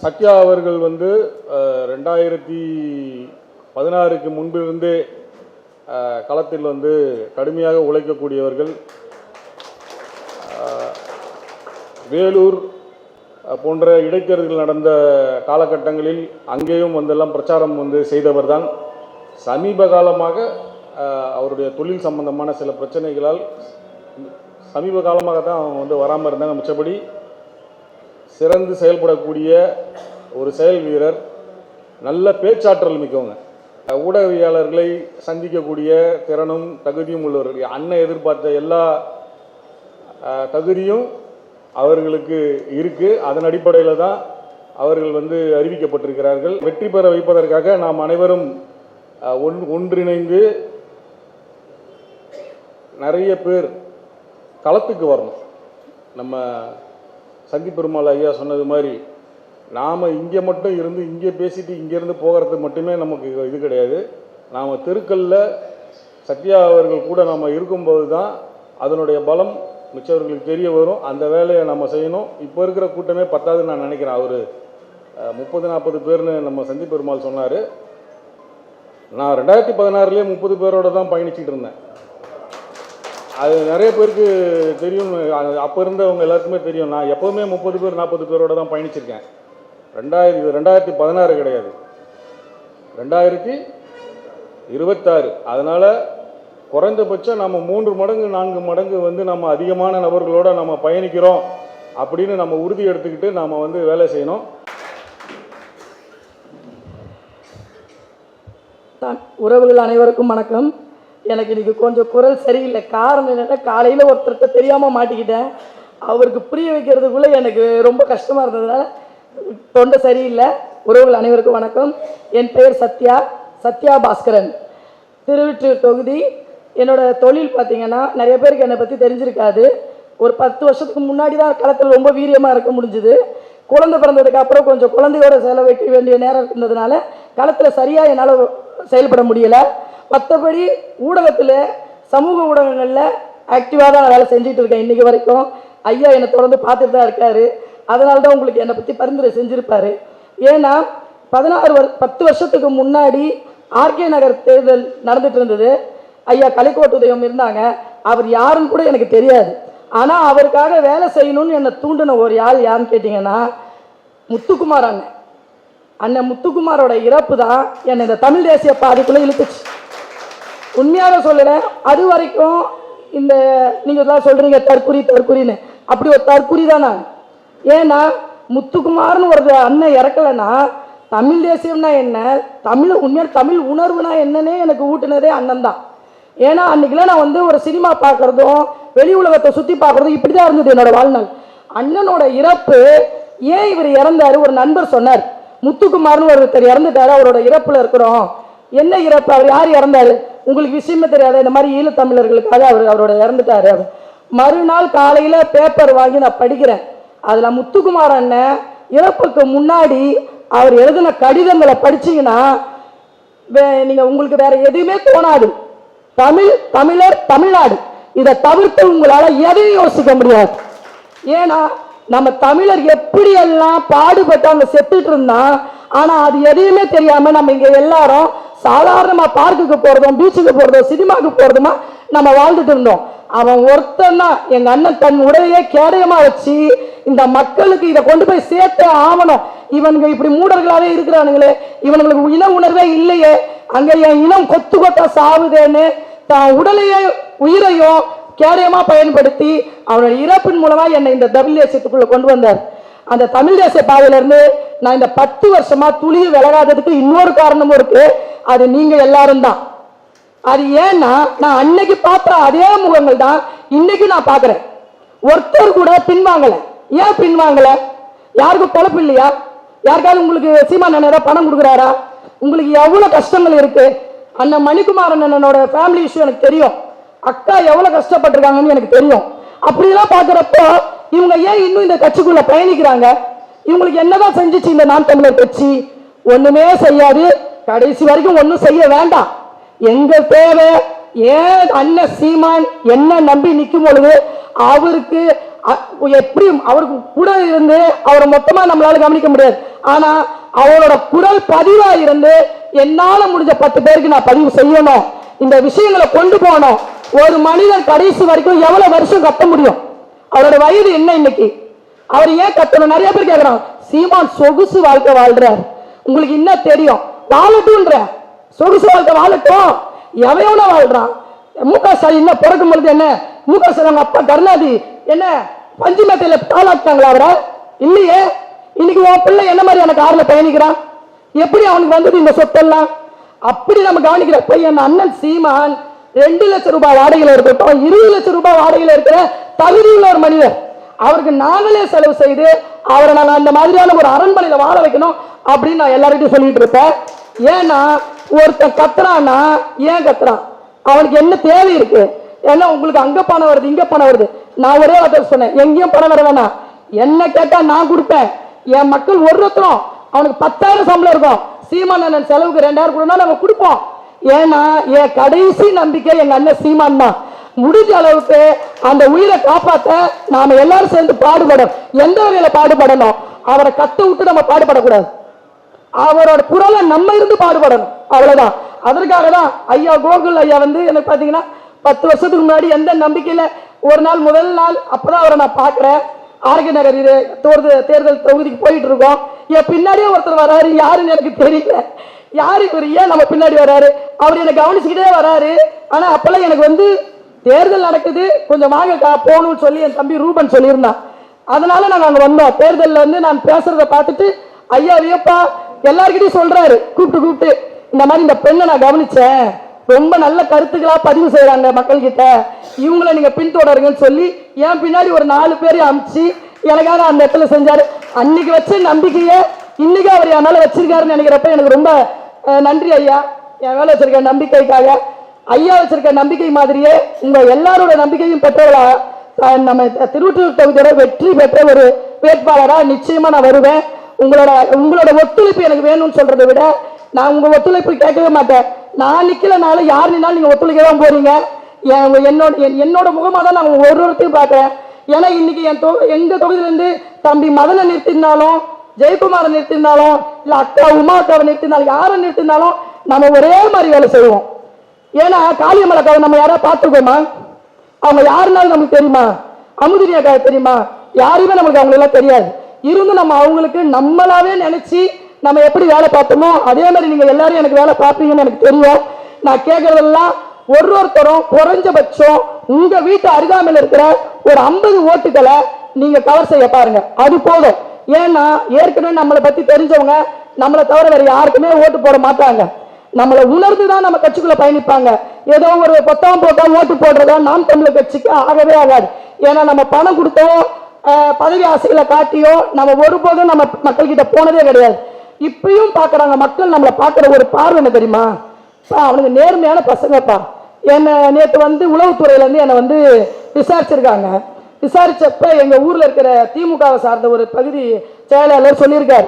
சத்யா அவர்கள் வந்து 2016க்கு முன்பிருந்தே களத்தில் வந்து கடுமையாக உழைக்கக்கூடியவர்கள். வேலூர் போன்ற இடைத்தேர்தல்கள் நடந்த காலகட்டங்களில் அங்கேயும் வந்தெல்லாம் பிரச்சாரம் வந்து செய்தவர் தான். சமீப காலமாக அவருடைய தொழில் சம்பந்தமான சில பிரச்சனைகளால் சமீப காலமாக தான் அவங்க வந்து வராமல் இருந்தாங்க. மிச்சபடி சிறந்து செயல்படக்கூடிய ஒரு செயல் வீரர், நல்ல பேச்சாற்றல் மிக்கவங்க, ஊடகவியலாளர்களை சந்திக்கக்கூடிய திறனும் தகுதியும் உள்ளவர்கள். அண்ணன் எதிர்பார்த்த எல்லா தகுதியும் அவர்களுக்கு இருக்கு. அதன் அடிப்படையில் தான் அவர்கள் வந்து அறிவிக்கப்பட்டிருக்கிறார்கள். வெற்றி பெற வைப்பதற்காக நாம் அனைவரும் ஒன்றிணைந்து நிறைய பேர் களத்துக்கு வரணும். நம்ம சந்தி பெருமாள் ஐயா சொன்னது மாதிரி நாம் இங்கே மட்டும் இருந்து இங்கே பேசிட்டு இங்கேருந்து போகிறது மட்டுமே நமக்கு இது கிடையாது. நாம் தெருக்களில் சத்யா அவர்கள் கூட நம்ம இருக்கும்போது தான் அதனுடைய பலம் மிச்சவர்களுக்கு தெரிய வரும். அந்த வேலையை நம்ம செய்யணும். இப்போ இருக்கிற கூட்டமே பத்தாதுன்னு நான் நினைக்கிறேன். அவர் 30-40 பேர்னு நம்ம சந்தி பெருமாள் சொன்னார். நான் 2016லேயே 30 பேரோட தான் பயணிச்சுட்டு இருந்தேன். அது நிறைய பேருக்கு தெரியும். அப்போ இருந்தவங்க எல்லாருக்குமே தெரியும். நான் எப்போவுமே 30 பேர் 40 பேரோட தான் பயணிச்சிருக்கேன். 2016 கிடையாது, 2026. அதனால் குறைந்தபட்சம் நம்ம 3 மடங்கு 4 மடங்கு வந்து நம்ம அதிகமான நபர்களோட நம்ம பயணிக்கிறோம் அப்படின்னு நம்ம உறுதி எடுத்துக்கிட்டு நாம் வந்து வேலை செய்யணும். உறவுகள் அனைவருக்கும் வணக்கம். எனக்கு இன்றைக்கி கொஞ்சம் குரல் சரியில்லை. காரணம் என்னென்னா, காலையில் ஒருத்தர்கிட்ட தெரியாமல் மாட்டிக்கிட்டேன். அவருக்கு புரிய வைக்கிறதுக்குள்ளே எனக்கு ரொம்ப கஷ்டமாக இருந்ததுனால தொண்டை சரியில்லை. உறவுகள் அனைவருக்கும் வணக்கம். என் பெயர் சத்யா பாஸ்கரன், திருவொற்றியூர் தொகுதி. என்னோடய தொழில் பார்த்திங்கன்னா, நிறைய பேருக்கு என்னை பற்றி தெரிஞ்சிருக்காது. ஒரு 10 வருஷத்துக்கு முன்னாடி தான் களத்தில் ரொம்ப வீரியமாக இருக்க முடிஞ்சுது. குழந்தை பிறந்ததுக்கு அப்புறம் கொஞ்சம் குழந்தையோட செலவைக்க வேண்டிய நேரம் இருந்ததுனால களத்தில் சரியாக என்னால் செயல்பட முடியலை. மற்றபடி ஊடகத்தில், சமூக ஊடகங்களில் ஆக்டிவாக தான் நான் வேலை செஞ்சுட்டு இருக்கேன் இன்றைக்கி வரைக்கும். ஐயா என்னை தொடர்ந்து பார்த்துட்டு தான் இருக்கார். அதனால தான் உங்களுக்கு என்னை பற்றி பரிந்துரை செஞ்சுருப்பார். ஏன்னா 10 வருஷத்துக்கு முன்னாடி ஆர்கே நகர் தேர்தல் நடந்துட்டு இருந்தது. ஐயா கலைக்கோட்டு உதயம் இருந்தாங்க. அவர் யாருன்னு கூட எனக்கு தெரியாது. ஆனால் அவருக்காக வேலை செய்யணும்னு என்னை தூண்டின ஒரு யாருன்னு கேட்டிங்கன்னா, முத்துக்குமார் அண்ணன் முத்துக்குமாரோட இறப்பு தான் என்னை இந்த தமிழ் தேசிய பாதைக்குள்ளே இழுத்துச்சு. உண்மையாக சொல்லுறேன். அது வரைக்கும் இந்த நீங்கள் எல்லாம் சொல்கிறீங்க தற்குறின்னு, அப்படி ஒரு தற்குறி தான் நான். ஏன்னா முத்துக்குமார்னு ஒரு அண்ணன் இறக்கலைன்னா தமிழ் தேசியம்னா என்ன, உண்மையான தமிழ் உணர்வுனா என்னன்னே எனக்கு ஊட்டுனதே அண்ணன் தான். ஏன்னா அன்றைக்கெலாம் நான் வந்து ஒரு சினிமா பார்க்குறதும் வெளி உலகத்தை சுற்றி பார்க்குறதும் இப்படி தான் இருந்தது என்னோடய வாழ்நாள். அண்ணனோட இறப்பு, ஏன் இவர் இறந்தார், ஒரு நண்பர் சொன்னார். முத்துக்குமார்னு ஒருத்தர் இறந்துட்டார், அவரோட இறப்பில் இருக்கிறோம். என்ன இறப்பு, அவர் யார் இறந்தார், உங்களுக்கு விஷயமே தெரியாது. இந்த மாதிரி ஈழத்தமிழர்களுக்காக அவரோட இறந்துட்டார். மறுநாள் காலையில் பேப்பர் வாங்கி நான் படிக்கிறேன். அதில் முத்துக்குமார் அண்ணன் இறப்புக்கு முன்னாடி அவர் எழுதின கடிதங்களை படிச்சிங்கன்னா நீங்கள் உங்களுக்கு வேற எதுவுமே தோணாது. தமிழர், தமிழ்நாடு, இதை தவிர்த்து உங்களால் எதையும் யோசிக்க முடியாது. ஏன்னா நம்ம தமிழர் எப்படியெல்லாம் பாடுபட்டு அங்கே செத்துட்டு இருந்தான். ஆனால் அது எதையுமே தெரியாமல் நம்ம இங்கே எல்லாரும் சாதாரணமாக பார்க்குக்கு போகிறதும் பீச்சுக்கு போகிறதும் சினிமாவுக்கு போகிறதுமா நம்ம வாழ்ந்துட்டு இருந்தோம். அவன் ஒருத்தன் தான் எங்கள் அண்ணன் தன் உடையே கேடயமாக வச்சு இந்த மக்களுக்கு இதை கொண்டு போய் சேர்த்தே ஆகணும். இவனுங்க இப்படி மூடர்களாகவே இருக்கிறானுங்களே, இவனுங்களுக்கு இன உணர்வே இல்லையே, அங்கே என் இனம் கொத்து கொத்தா சாவுதேன்னு தான் உடலையே உயிரையும் கேடயமாக பயன்படுத்தி அவனோட இறப்பின் மூலமாக என்னை இந்த தமிழ் தேசியத்துக்குள்ளே கொண்டு வந்தார். அந்த தமிழ் தேசிய பாதையிலேருந்து நான் இந்த 10 வருஷமாக துளிய விலகாததுக்கு இன்னொரு காரணமும் இருக்கு. அது நீங்கள் எல்லாரும் தான். அது ஏன்னா நான் அன்னைக்கு பார்த்த அதே முகங்கள் தான் இன்னைக்கு நான் பார்க்குறேன். ஒருத்தர் கூட பின்வாங்கலை. ஏன் பின்வாங்கலை? யாருக்கும் பொழப்பு இல்லையா? யாருக்காவது உங்களுக்கு சீமான் அண்ணன் பணம் கொடுக்குறாரா? உங்களுக்கு எவ்வளோ கஷ்டங்கள் இருக்கு. அண்ணன் மணிக்குமார் அண்ணனோட ஃபேமிலி இஷ்யூ எனக்கு தெரியும். அக்கா எவ்வளோ கஷ்டப்பட்டிருக்காங்கன்னு எனக்கு தெரியும். அப்படிலாம் பார்க்குறப்போ இவங்க ஏன் இன்னும் இந்த கட்சிக்குள்ள பயணிக்கிறாங்க? இவங்களுக்கு என்னதான் செஞ்சிச்சு இந்த நாம் தமிழர் கட்சி? ஒண்ணுமே செய்யாது. கடைசி வரைக்கும் ஒன்றும் செய்ய வேண்டாம். எங்க தேவை, ஏன் அண்ணன் சீமான் என்ன நம்பி நிற்கும் பொழுது அவருக்கு எப்படி அவருக்கு கூட இருந்து அவரை மொத்தமா நம்மளால கவனிக்க முடியாது. ஆனா அவரோட குரல் பதிவா இருந்து என்னால முடிஞ்ச 10 பேருக்கு நான் பதிவு செய்யணும், இந்த விஷயங்களை கொண்டு போகணும். ஒரு மனிதன் கடைசி வரைக்கும் எவ்வளவு வருஷம் கத்த முடியும்? அவரோட வயது என்ன இன்னைக்கு? அவர் ஏன் கத்தணும்? நிறைய பேர் கேட்கிறாங்க. சீமான் சொகுசு வாழ்க்கை வாழ்றார், உங்களுக்கு என்ன தெரியும்? வாழட்டும்ன்ற சொகுசு வாழ்க்கை வாழட்டும், எவையோட வாழ்றான். முக ஸ்டாலின் என்ன பிறக்கும் பொழுது என்ன முக ஸ்டாலின் அப்பா கருணாநிதி என்ன பஞ்சு மேட்டையில தாளாட்டாங்களா அவரை? இல்லையே. இன்னைக்கு உன் பிள்ளை என்ன மாதிரியான காரில் பயணிக்கிறான்? எப்படி அவனுக்கு வந்தது இந்த சொத்தெல்லாம்? அப்படி நம்ம கவனிக்கிற பையன் அண்ணன் சீமான் 2 லட்சம் ரூபாய் வாடகையில் இருக்கட்டும், 20 லட்சம் ரூபாய் வாடகையில் இருக்கிற தகுதியுள்ள ஒரு மனிதர். அவருக்கு நாங்களே செலவு செய்து அவரை நான் அந்த மாதிரியான ஒரு அரண்மனையில வாழ வைக்கணும் அப்படின்னு நான் எல்லார்கிட்டையும் சொல்லிட்டு இருப்பேன். ஏன்னா ஒருத்தன் கத்துறான்னா ஏன் கத்துறான்? அவனுக்கு என்ன தேவை இருக்கு? ஏன்னா உங்களுக்கு அங்க பணம் வருது, இங்க பணம் வருது. நான் ஒரே வார்த்தை சொன்னேன், எங்கேயும் பணம் வர வேணாம், என்ன கேட்டா நான் கொடுப்பேன். என் மக்கள் ஒருத்தரும் அவனுக்கு 10,000 சம்பளம் இருக்கும், சீமான் அண்ணன் செலவுக்கு 2,000 கொடுனா நம்ம கொடுப்போம். ஏன்னா என் கடைசி நம்பிக்கை எங்க அண்ணன் சீமான் தான். முடிஞ்ச அளவுக்கு அந்த உயிரை காப்பாற்ற நாம எல்லாரும் சேர்ந்து பாடுபடணும். எந்த வகையில பாடுபடணும்? அவரை கத்த விட்டு நம்ம பாடுபடக்கூடாது, அவரோட குரலை நம்ம இருந்து பாடுபடணும், அவ்வளவுதான். அதற்காக தான் ஐயா கோகுல் ஐயா வந்து எனக்கு பாத்தீங்கன்னா 10 வருஷத்துக்கு முன்னாடி எந்த நம்பிக்கையில ஒரு நாள் முதல் நாள் அப்பதான் அவரை நான் பாக்குறேன். ஆர்கே நகர் தேர்தல் தொகுதிக்கு போயிட்டு இருக்கோம். என் பின்னாடியே ஒருத்தர் வராரு, யாருன்னு எனக்கு தெரியல. யாரு இவர், ஏன் நம்ம பின்னாடி வராரு? அவர் என்னை கவனிச்சுக்கிட்டே வராரு. ஆனா அப்பெல்லாம் எனக்கு வந்து தேர்தல் நடக்குது, கொஞ்சம் வாங்க போகணும்னு சொல்லி என் தம்பி ரூபன் சொல்லியிருந்தான். அதனால நாங்கள் அங்கே வந்தோம். தேர்தலில் வந்து நான் பேசுறத பார்த்துட்டு ஐயா வியப்பா எல்லார்கிட்டையும் சொல்றாரு, கூப்பிட்டு இந்த மாதிரி இந்த பெண்ணை நான் கவனிச்சேன், ரொம்ப நல்ல கருத்துக்களா பதிவு செய்யறாங்க மக்கள் கிட்ட, இவங்களை நீங்க பின்தொடருங்கன்னு சொல்லி என் பின்னாடி ஒரு 4 பேரை அமிச்சு எனக்காக அந்த இடத்துல செஞ்சாரு. அன்னைக்கு வச்ச நம்பிக்கையை இன்னைக்கு அவர் என் மேல வச்சிருக்காருன்னு நினைக்கிறப்ப எனக்கு ரொம்ப நன்றி ஐயா. என் மேல வச்சிருக்க நம்பிக்கைக்காக ஐயா வச்சிருக்க நம்பிக்கை மாதிரியே உங்க எல்லாரோட நம்பிக்கையும் பெற்றவளா நம்ம திருவொற்றியூர் தொகுதியோட வெற்றி பெற்ற ஒரு வேட்பாளரா நிச்சயமா நான் வருவேன். உங்களோட ஒத்துழைப்பு எனக்கு வேணும்னு சொல்றதை விட நான் உங்க ஒத்துழைப்பு கேட்கவே மாட்டேன். நான் நிக்கலனால யார் நின்னாலும் நீங்க ஒத்துழைக்க தான் போறீங்க. என்னோட முகமா தான் நான் ஒருத்தையும் பார்க்கிறேன். ஏன்னா இன்னைக்கு எங்க தொகுதியில இருந்து தம்பி மதனை நிறுத்தினாலும், ஜெயக்குமாரை நிறுத்தினாலும், இல்ல அக்கா உமா அக்காவை நிறுத்தினாலும், யாரை நிறுத்தினாலும் நம்ம ஒரே மாதிரி வேலை செய்வோம். ஏன்னா காளியம்மன் அக்காவை நம்ம யாராவது பார்த்துக்கோமா? அவங்க யாருனாலும் நமக்கு தெரியுமா? அமுதினி அக்காவை தெரியுமா? யாருமே நமக்கு அவங்களெல்லாம் தெரியாது. இருந்து நம்ம அவங்களுக்கு நம்மளாவே நினைச்சு நம்ம எப்படி வேலை பார்த்தோமோ அதே மாதிரி நீங்க எல்லாரும் எனக்கு வேலை பார்ப்பீங்கன்னு எனக்கு தெரியும். நான் கேட்கறதெல்லாம் ஒருத்தரும் குறைஞ்சபட்சம் உங்க வீட்டு அருகாமையில் இருக்கிற ஒரு 50 ஓட்டுகளை நீங்க கவர் செய்ய பாருங்க, அது போதும். ஏன்னா ஏற்கனவே நம்மளை பத்தி தெரிஞ்சவங்க நம்மளை தவிர வேற யாருக்குமே ஓட்டு போட மாட்டாங்க. நம்மளை உணர்ந்துதான் நம்ம கட்சிக்குள்ள பயணிப்பாங்க. ஏதோ ஒரு பொத்தம் போட்டா ஓட்டு போடுறதா நாம் தமிழர் கட்சிக்கு ஆகவே ஆகாது. ஏன்னா நம்ம பணம் கொடுத்தோம், பதவி ஆசைகளை காட்டியோ நம்ம ஒருபோதும் நம்ம மக்கள் கிட்ட போனதே கிடையாது. இப்பயும் பாக்குறாங்க மக்கள், நம்மளை பாக்குற ஒரு பார்வை என்ன தெரியுமா? அவனுக்கு நேர்மையான பசங்கப்பா. என்ன நேற்று வந்து உளவுத்துறையில இருந்து என்னை வந்து விசாரிச்சிருக்காங்க. விசாரிச்சப்ப எங்க ஊர்ல இருக்கிற திமுகவை சார்ந்த ஒரு பகுதி செயலாளர் சொல்லியிருக்காரு,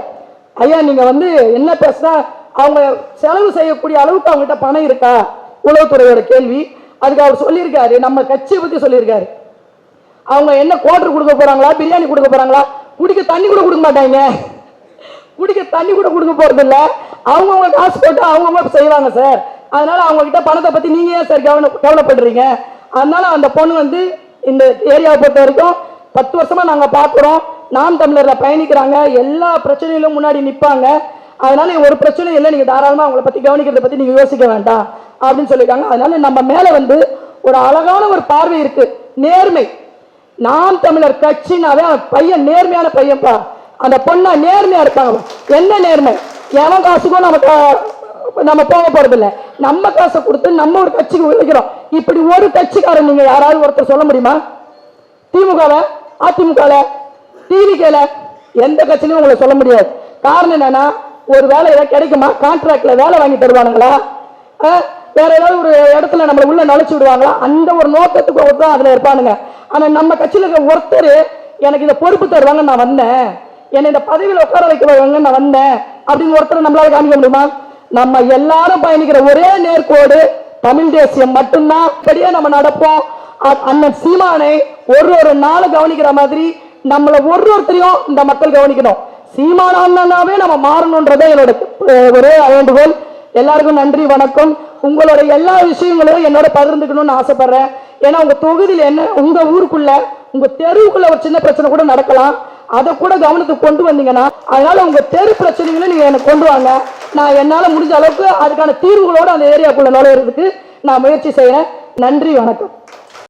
ஐயா நீங்க வந்து என்ன பேசுனா அவங்க செலவு செய்யக்கூடிய அளவுக்கு அவங்ககிட்ட பணம் இருக்கா? உளவுத்துறையோட கேள்வி. அதுக்கு அவர் சொல்லியிருக்காரு, நம்ம கட்சியை பத்தி சொல்லியிருக்காரு. அவங்க என்ன குவார்டர் கொடுக்க போறாங்களா, பிரியாணி கொடுக்க போறாங்களா? குடிக்க தண்ணி கூட கொடுக்க மாட்டாங்க, குடிக்க தண்ணி கூட கொடுக்க போறது இல்ல. அவங்கவுங்க காசு போட்டு அவங்கவுங்க செய்வாங்க சார். அதனால அவங்க கிட்ட பணத்தை பத்தி நீங்க ஏன் சார் கவலைப்படுறீங்க? அதனால அந்த பொண்ணு வந்து இந்த ஏரியாவை பொறுத்த வரைக்கும் 10 வருஷமா நாங்க பாக்குறோம், நாம் தமிழர்ல பயணிக்கிறாங்க, எல்லா பிரச்சனையிலும் முன்னாடி நிப்பாங்க. அதனால ஒரு பிரச்சனையும் இல்லை, நீங்க தாராளமா அவங்களை பத்தி கவனிக்கிறத பத்தி நீங்க யோசிக்க வேண்டாம் அப்படின்னு சொல்லியிருக்காங்க. அதனால நம்ம மேல வந்து ஒரு அழகான ஒரு பார்வை இருக்கு, நேர்மை. நாம் தமிழர் கட்சினாவே பையன் நேர்மையான பையன்பா, அந்த பொண்ணா நேர்மையா இருப்பாங்க. என்ன நேர்மை? எவன் காசுக்கும் நம்ம போக போறது இல்லை, நம்ம காசை கொடுத்து நம்ம ஒரு கட்சிக்கு உழைக்கிறோம். இப்படி ஒரு கட்சிக்காரன் நீங்க யாராவது ஒருத்தர் சொல்ல முடியுமா? திமுகல, அதிமுகல, டிவிகேல எந்த கட்சியிலும் உங்களை சொல்ல முடியாது. காரணம் என்னன்னா, ஒரு வேலை ஏதாவது கிடைக்குமா? கான்ட்ராக்ட்ல வேலை வாங்கி தருவானுங்களா? வேற ஏதாவது ஒரு இடத்துல நம்மளை உள்ள நுழைச்சு விடுவாங்களா? அந்த ஒரு நோக்கத்துக்கு தான் அதுல இருப்பானுங்க. ஆனா நம்ம கட்சியில இருக்க ஒருத்தர் எனக்கு இந்த பொறுப்பு தருவாங்க நான் வந்தேன், என்னை இந்த பதவியில் உட்கார வைக்க நான் வந்தேன் அப்படின்னு ஒருத்தர் நம்மளால காமிக்க முடியுமா? நம்ம எல்லாரும் பயணிக்கிற ஒரே நேர்கோடு தமிழ் தேசியம் மட்டும்தான். இப்படியே நம்ம நடப்போம். அண்ணன் சீமானை ஒரு நாளும் கவனிக்கிற மாதிரி நம்மள ஒருத்தரையும் இந்த மக்கள் கவனிக்கணும். சீமானாவே நம்ம மாறணும்ன்றதே என்னோட ஒரே வேண்டுகோள். எல்லாருக்கும் நன்றி, வணக்கம். உங்களோட எல்லா விஷயங்களும் என்னோட பகிர்ந்துக்கணும்னு ஆசைப்படுறேன். ஏன்னா உங்க தொகுதியில் என்ன, உங்க ஊருக்குள்ள உங்க தெருவுக்குள்ள ஒரு சின்ன பிரச்சனை கூட நடக்கலாம், அதை கூட கவனத்துக்கு கொண்டு வந்தீங்கன்னா, அதனால உங்க தெரு பிரச்சனைகளும் நீங்க எனக்கு கொண்டு வாங்க. நான் என்னால முடிஞ்ச அளவுக்கு அதுக்கான தீர்வுகளோடு அந்த ஏரியாக்குள்ள நுழையிறதுக்கு நான் முயற்சி செய்யறேன். நன்றி, வணக்கம்.